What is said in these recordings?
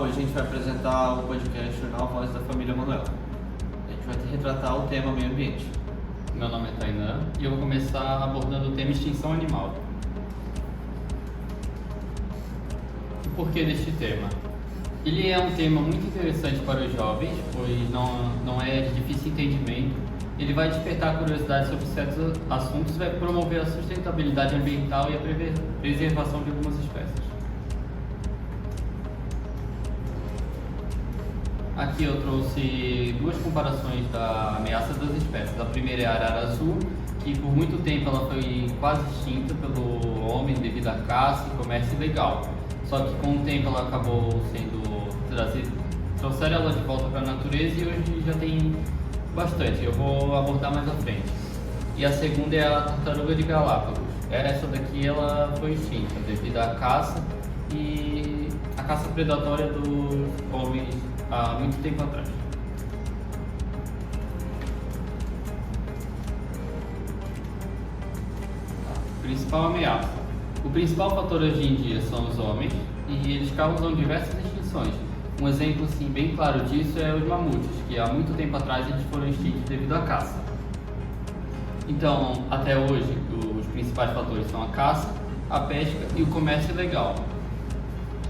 hoje a gente vai apresentar o podcast Jornal Voz da Família Manuel. A gente vai retratar o tema meio ambiente. Meu nome é Tainan e eu vou começar abordando o tema extinção animal. O porquê deste tema? Ele é um tema muito interessante para os jovens, pois não é de difícil entendimento. Ele vai despertar curiosidade sobre certos assuntos e vai promover a sustentabilidade ambiental e a preservação de algumas espécies. Aqui eu trouxe duas comparações da ameaça das espécies. A primeira é a arara azul, que por muito tempo ela foi quase extinta pelo homem devido à caça e comércio ilegal. Só que com o tempo ela acabou sendo trouxeram ela de volta para a natureza e hoje já tem bastante. Eu vou abordar mais à frente. E a segunda é a tartaruga de Galápagos. Essa daqui ela foi extinta devido à caça e a caça predatória dos homens há muito tempo atrás. Principal ameaça. O principal fator hoje em dia são os homens e eles causam diversas extinções. Um exemplo assim, bem claro disso é os mamutes, que há muito tempo atrás eles foram extintos devido à caça. Então, até hoje, os principais fatores são a caça, a pesca e o comércio ilegal.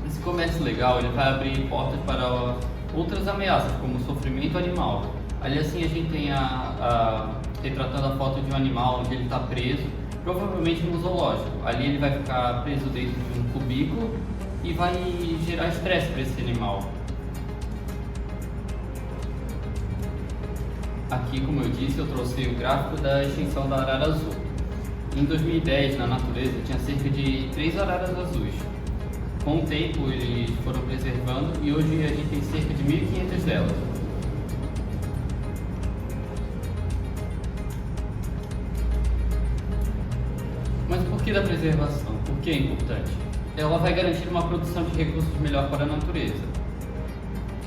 Esse comércio ilegal ele vai abrir portas para outras ameaças, como o sofrimento animal. Ali assim a gente tem retratando a foto de um animal onde ele está preso, provavelmente no zoológico. Ali ele vai ficar preso dentro de um cubículo e vai gerar estresse para esse animal. Aqui, como eu disse, eu trouxe o gráfico da extinção da arara azul. Em 2010, na natureza, tinha cerca de 3 araras azuis. Com o tempo, eles foram preservando e hoje a gente tem cerca de 1.500 delas. Mas por que da preservação? Por que é importante? Ela vai garantir uma produção de recursos melhor para a natureza.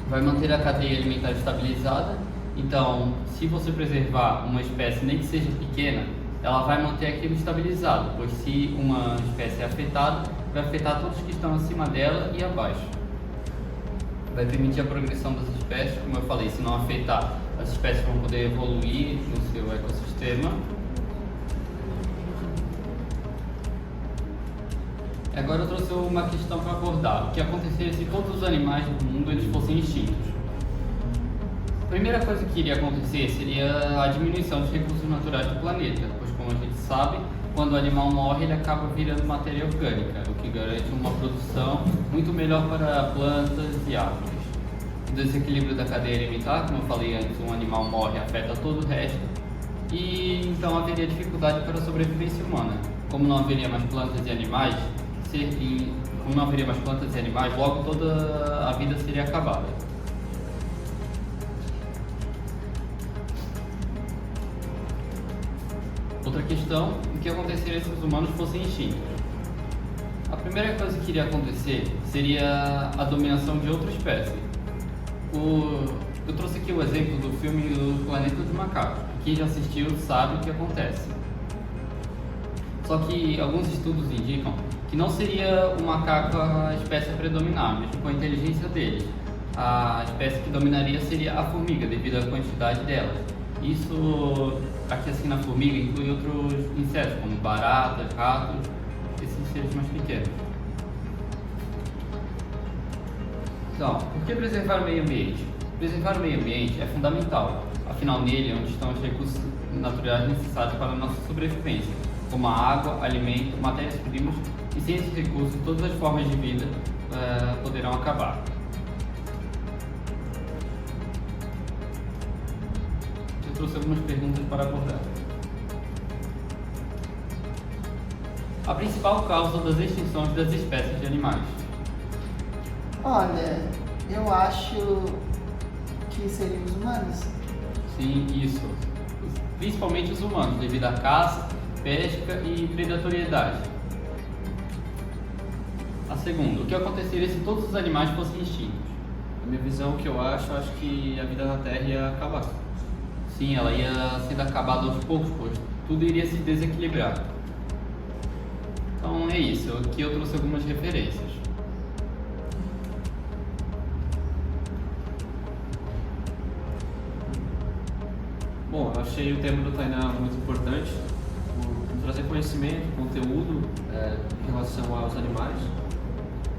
Vai manter a cadeia alimentar estabilizada. Então, se você preservar uma espécie, nem que seja pequena, ela vai manter aquilo estabilizado, pois se uma espécie é afetada, vai afetar todos que estão acima dela e abaixo. Vai permitir a progressão das espécies, como eu falei, se não afetar, as espécies vão poder evoluir no seu ecossistema. Agora eu trouxe uma questão para abordar: o que aconteceria se todos os animais do mundo eles fossem extintos? A primeira coisa que iria acontecer seria a diminuição dos recursos naturais do planeta, pois como a gente sabe, quando o animal morre ele acaba virando matéria orgânica, o que garante uma produção muito melhor para plantas e árvores. O desequilíbrio da cadeia alimentar, como eu falei antes, um animal morre afeta todo o resto, e então haveria dificuldade para a sobrevivência humana. Como não haveria mais plantas e animais, logo toda a vida seria acabada. Outra questão, o que aconteceria se os humanos fossem extintos? A primeira coisa que iria acontecer seria a dominação de outra espécie. Eu trouxe aqui o exemplo do filme O Planeta dos Macacos. Quem já assistiu sabe o que acontece. Só que alguns estudos indicam que não seria o macaco a espécie a predominar, mesmo com a inteligência deles. A espécie que dominaria seria a formiga, devido à quantidade delas. Isso, aqui assim na formiga, inclui outros insetos, como baratas, ratos, esses seres mais pequenos. Então, por que preservar o meio ambiente? Preservar o meio ambiente é fundamental, afinal nele é onde estão os recursos naturais necessários para a nossa sobrevivência, como a água, alimento, matérias-primas, e sem esses recursos todas as formas de vida poderão acabar. Eu trouxe algumas perguntas para abordar. A principal causa das extinções das espécies de animais. Olha, eu acho que seriam os humanos. Sim, isso. Principalmente os humanos, devido à caça, pesca e predatoriedade. A segunda, o que aconteceria se todos os animais fossem extintos? Na minha visão, o que eu acho que a vida na Terra ia acabar. Sim, ela ia sendo acabada aos poucos, pois tudo iria se desequilibrar. Então é isso, aqui eu trouxe algumas referências. Bom, eu achei o tema do Tainá muito importante, por trazer conhecimento, conteúdo em relação aos animais,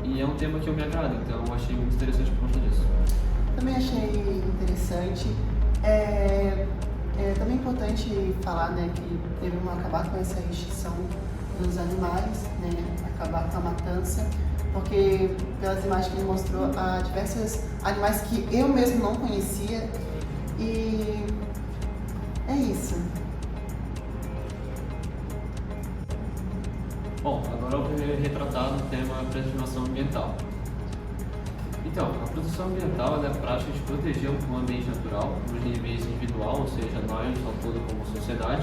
e é um tema que eu me agrada, então eu achei muito interessante por conta disso. Também achei interessante. É também importante falar, né, que devemos acabar com essa extinção dos animais, né, acabar com a matança, porque pelas imagens que ele mostrou, há diversos animais que eu mesmo não conhecia, e é isso. Bom, agora eu vou retratar no tema preservação ambiental. Então, a proteção ambiental é a prática de proteger o ambiente natural nos níveis individual, ou seja, nós ao todo como sociedade,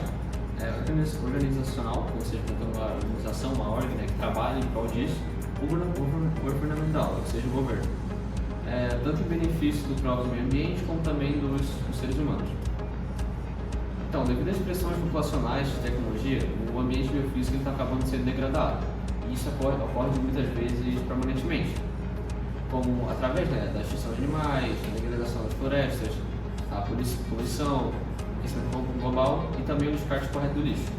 organizacional, ou seja, uma organização, uma ordem, né, que trabalha em prol disso, governamental, ou seja, o governo. Tanto em benefício do próprio meio ambiente, como também dos seres humanos. Então, devido às pressões populacionais de tecnologia, o ambiente biofísico está acabando sendo degradado. E isso ocorre muitas vezes permanentemente, como através da extinção de animais, da degradação das florestas, a poluição, o aquecimento global e também o descarte correto do lixo.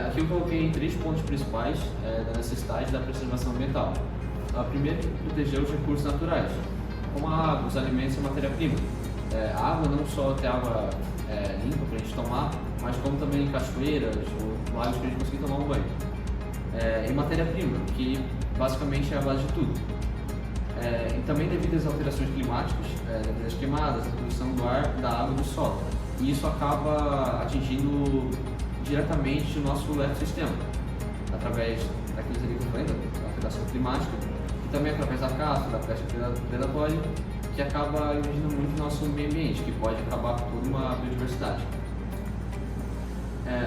Aqui eu coloquei 3 pontos principais da necessidade da preservação ambiental. A primeira é proteger os recursos naturais, como a água, os alimentos e a matéria-prima. A água não só ter água limpa para a gente tomar, mas como também cachoeiras ou lagos para a gente conseguir tomar um banho. E matéria-prima, que basicamente é a base de tudo. E também devido às alterações climáticas, devido às queimadas, a poluição do ar, da água e do solo. E isso acaba atingindo diretamente o nosso ecossistema, através daqueles ali que eu falei, da alteração climática, e também através da caça, da pesca predatória, que acaba invadindo muito o nosso meio ambiente, que pode acabar com toda uma biodiversidade.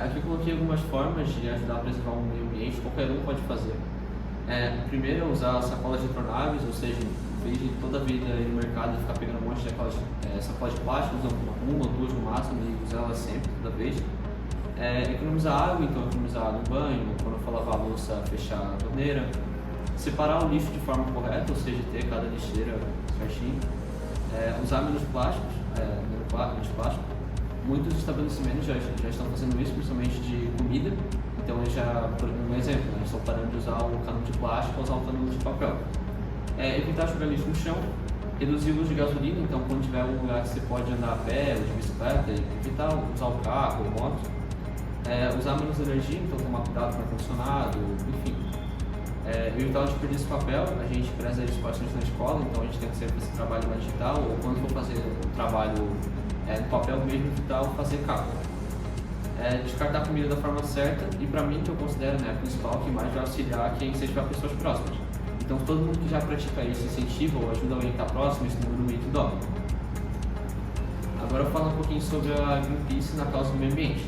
Aqui eu coloquei algumas formas de ajudar a preservar o meio ambiente, qualquer um pode fazer. Primeiro é usar sacolas retornáveis, ou seja, em vez de toda a vida ir no mercado e ficar pegando um monte de sacolas de plástico, usando uma ou duas no máximo e usar elas sempre, toda vez. Economizar água, então economizar água no banho, quando for lavar a louça, fechar a torneira. Separar o lixo de forma correta, ou seja, ter cada lixeira certinho. Usar menos plásticos, menos plástico. Muitos estabelecimentos já estão fazendo isso, principalmente de comida. Então, por um exemplo, eles estão parando de usar o canudo de plástico, usar o canudo de papel. Evitar jogar lixo no chão, reduzir o uso de gasolina, então quando tiver um lugar que você pode andar a pé ou de bicicleta, evitar usar o carro ou moto. Usar menos energia, então tomar cuidado com o ar-condicionado, enfim. Evitar o desperdício de papel, a gente preza isso bastante na escola, então a gente tem que sempre esse trabalho mais digital, ou quando for fazer o trabalho no papel mesmo, evitar o fazer capa. Descartar a comida da forma certa, e para mim, que eu considero a principal, que mais vai auxiliar quem incentivar pessoas próximas. Então, todo mundo que já pratica isso incentiva ou ajuda alguém que está próximo, esse número meio que dobra. Agora eu falo um pouquinho sobre a Greenpeace na causa do meio ambiente.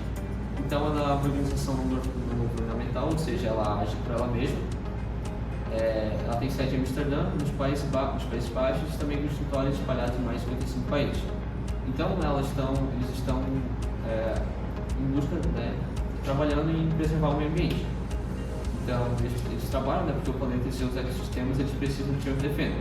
Então, ela é uma organização não governamental, ou seja, ela age por ela mesma. Ela tem sede em Amsterdã, nos Países Baixos e também com escritórios espalhados em mais de 55 países. Então, eles estão em busca, trabalhando em preservar o meio ambiente. Então, eles trabalham, porque o planeta e seus ecossistemas eles precisam de quem os defenda.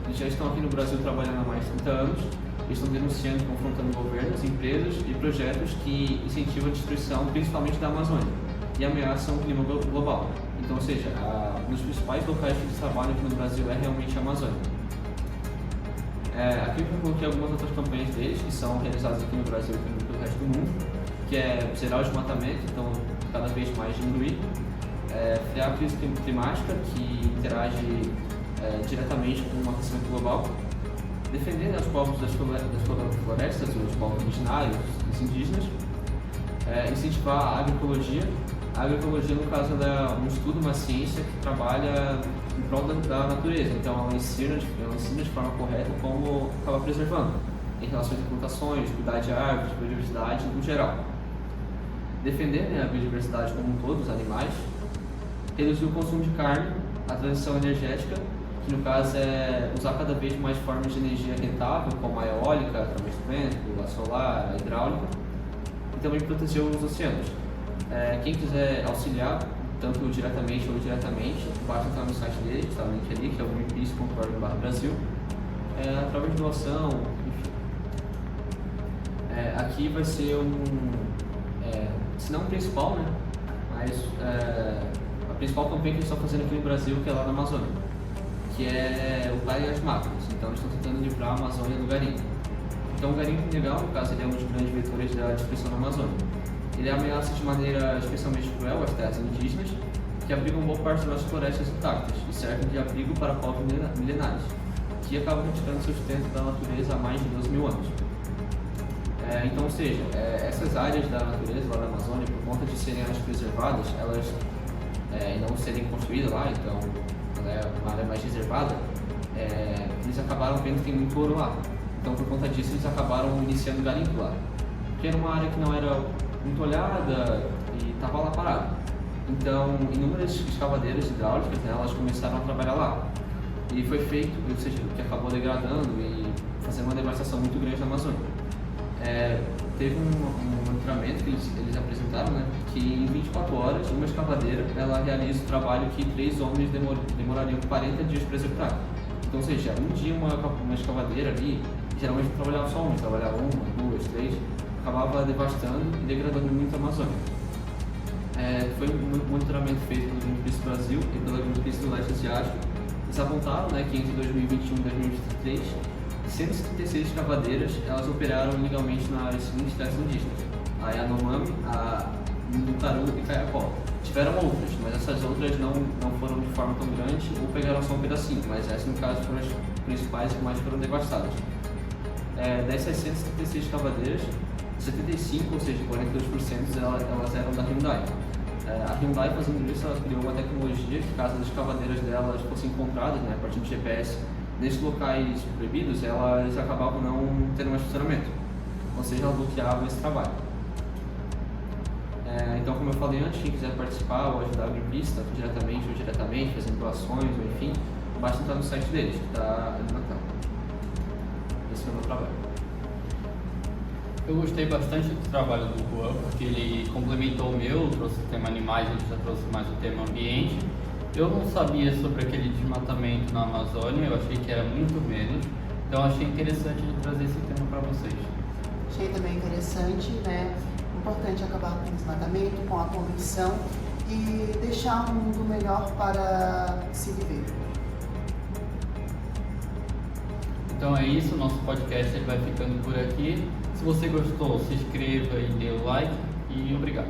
Eles já estão aqui no Brasil trabalhando há mais de 30 anos, eles estão denunciando, confrontando governos, empresas e projetos que incentivam a destruição, principalmente da Amazônia, e ameaçam o clima global. Então, ou seja, um dos principais locais que eles trabalham aqui no Brasil é realmente a Amazônia. Aqui eu coloquei algumas outras campanhas deles, que são realizadas aqui no Brasil e no resto do mundo, que é zerar o desmatamento, então cada vez mais diminuir, frear a crise climática, que interage diretamente com o aquecimento global, defender os povos das florestas, os povos originários, os indígenas, incentivar a agroecologia. A agroecologia, no caso, é um estudo, uma ciência que trabalha em prol da natureza, então ela ensina de forma correta como acaba preservando, em relação às plantações, cuidar de árvores, biodiversidade no geral. Defender a biodiversidade como um todo, os animais, reduzir o consumo de carne, a transição energética, que no caso é usar cada vez mais formas de energia rentável, como a eólica, através do vento, a solar, a hidráulica, e também proteger os oceanos. Quem quiser auxiliar, tanto diretamente ou indiretamente, basta entrar no site dele, está o link ali, que é o greenpeace.org/Brasil, através de doação, enfim. Aqui vai ser se não o principal, né? Mas a principal campanha que eles estão fazendo aqui no Brasil, que é lá na Amazônia, que é o Parem as Máquinas. Então eles estão tentando livrar a Amazônia do garimpo. Então o garimpo ilegal, no caso, ele é um dos grandes vetores da destruição da Amazônia. Ele ameaça de maneira especialmente cruel as terras indígenas, que abrigam boa parte das florestas intactas e servem de abrigo para povos milenares, que acabam retirando seu sustento da natureza há mais de 12 mil anos. Então, ou seja, essas áreas da natureza lá da Amazônia, por conta de serem áreas preservadas, elas e não serem construídas lá, então ela é uma área mais reservada, eles acabaram vendo que tem muito ouro lá. Então, por conta disso, eles acabaram iniciando o garimpo lá, porque era uma área que não era muito olhada e estava lá parada. Então, inúmeras escavadeiras hidráulicas, né, elas começaram a trabalhar lá. E foi feito, ou seja, que acabou degradando e fazendo uma devastação muito grande na Amazônia. Teve um monitoramento que eles apresentaram, né, que em 24 horas, uma escavadeira ela realiza o trabalho que 3 homens demorariam 40 dias para executar. Então, ou seja, um dia uma escavadeira ali, geralmente não trabalhava só trabalhava 1, 2, 3, acabava devastando e degradando muito a Amazônia. Foi um monitoramento feito pelo Greenpeace Brasil e pela Greenpeace do Leste Asiático. Eles apontaram, né, que entre 2021 e 2023, 176 escavadeiras elas operaram ilegalmente nas seguintes terras indígenas: a Yanomami, a Mutaru e Kayapó. Tiveram outras, mas essas outras não foram de forma tão grande ou pegaram só um pedacinho, mas essas no caso foram as principais que mais foram devastadas. Dessas 176 escavadeiras, 75, ou seja, 42% elas eram da Hyundai. A Hyundai, fazendo isso, ela criou uma tecnologia que, caso as escavadeiras delas fossem encontradas, né, a partir de GPS, nesses locais proibidos, elas acabavam não tendo mais funcionamento, ou seja, elas bloqueavam esse trabalho. Então, como eu falei antes, quem quiser participar ou ajudar a Greenpeace, tanto diretamente ou indiretamente, fazendo doações, ou enfim, basta entrar no site deles, que está ali na tela. Esse foi o meu trabalho. Eu gostei bastante do trabalho do Juan, porque ele complementou o meu, trouxe o tema animais, a gente já trouxe mais o tema ambiente. Eu não sabia sobre aquele desmatamento na Amazônia, eu achei que era muito menos, então achei interessante ele trazer esse tema para vocês. Achei também interessante, né? Importante acabar com o desmatamento, com a poluição e deixar um mundo melhor para se viver. Então é isso, nosso podcast ele vai ficando por aqui. Se você gostou, se inscreva e dê o like e obrigado.